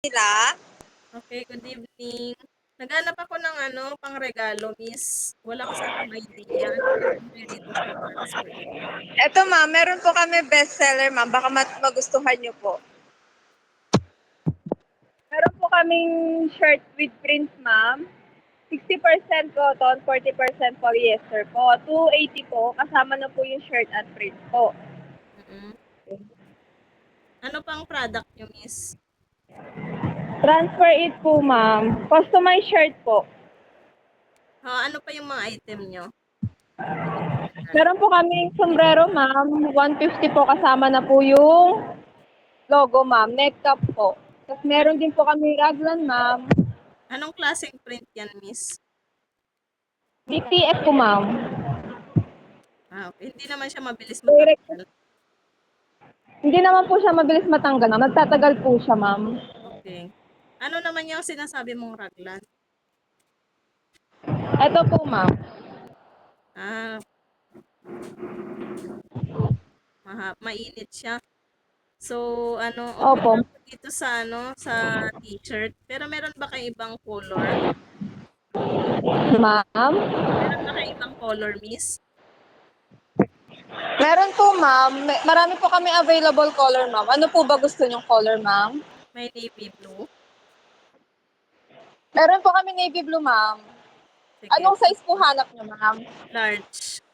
Sila? Okay, good evening. Naghanap ako ng pang-regalo, miss. Wala kasi akong idea. Ano meron kayo dito sa transfer? Eto ma'am, meron po kami bestseller ma'am. Baka magustuhan niyo po. Meron po kaming shirt with prints ma'am. 60% cotton, 40% polyester po. 280 po. Kasama na po yung shirt at print po. Mm-mm. Ano pang product nyo, miss? Transfer it po ma'am. Customized shirt po. Ano pa yung mga item nyo? Meron po kaming sombrero ma'am. 150 po kasama na po yung logo ma'am. Neck cap po. Tapos meron din po kami raglan ma'am. Anong klaseng print yan, miss? DTF po ma'am. Okay. Hindi naman siya mabilis Direct. matanggal. Hindi naman po siya mabilis matanggal ma'am. Nagtatagal po siya ma'am. Okay. Ano naman yung sinasabi mong raglan? Ito po ma'am. Ah, mainit siya. So, okay Opo. lang po dito sa sa t-shirt. Pero meron ba kayong ibang color? Ma'am? Meron ba kayong ibang color, miss? Meron po ma'am. Marami po kami available color ma'am. Ano po ba gusto niyong color ma'am? May navy blue. Meron po kami navy blue ma'am. Sige. Anong size po hanap niyo ma'am? Large.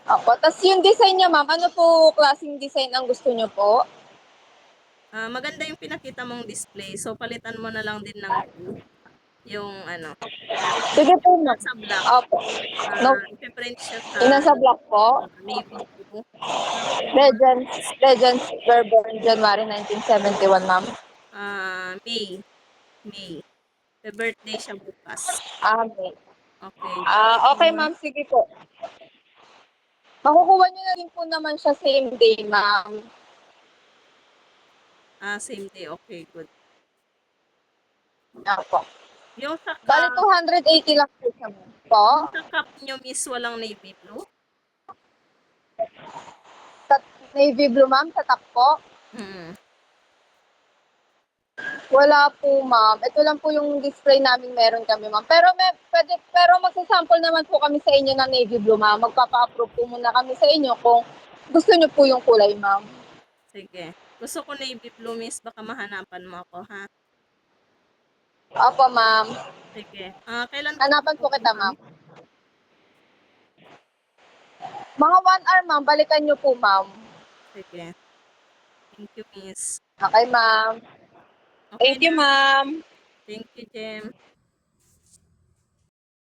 Opo. Tapos yung design niya ma'am, ano po klaseng design ang gusto niyo po? Maganda yung pinakita mong display. So, palitan mo na lang din ng blue. Yung Sige po ma'am. nasa black. Opo. No, Ipiprint siya sa yung nasa black po. navy blue. Tapos, Legends were born January 1971 ma'am. May. May. The birthday siya bukas. Okay. Okay. Okay Tapos, ma'am, sige po. Makukuha niyo na rin po naman siya same day ma'am. same day. Okay, good. Opo. Yung sa Bali cup, 280 lang po siya ma'am. Po? yung sa cup nyo, miss, walang navy blue? Sa navy blue ma'am, sa top po? Hmm. Wala po ma'am. Ito lang po yung display namin meron kami ma'am. Pero magsasample naman po kami sa inyo ng navy blue ma'am. Magpapa-approve po muna kami sa inyo kung gusto niyo po yung kulay ma'am. Sige. Gusto ko navy blue, miss. Baka mahanapan mo ako, ha? Opo ma'am. Sige. Kailan po Hanapan po kita pupunta? ma'am. Mga 1 hour ma'am, balikan niyo po ma'am. Sige. Thank you, miss. Okay ma'am. Okay Thank you na. ma'am. Thank you, Jem.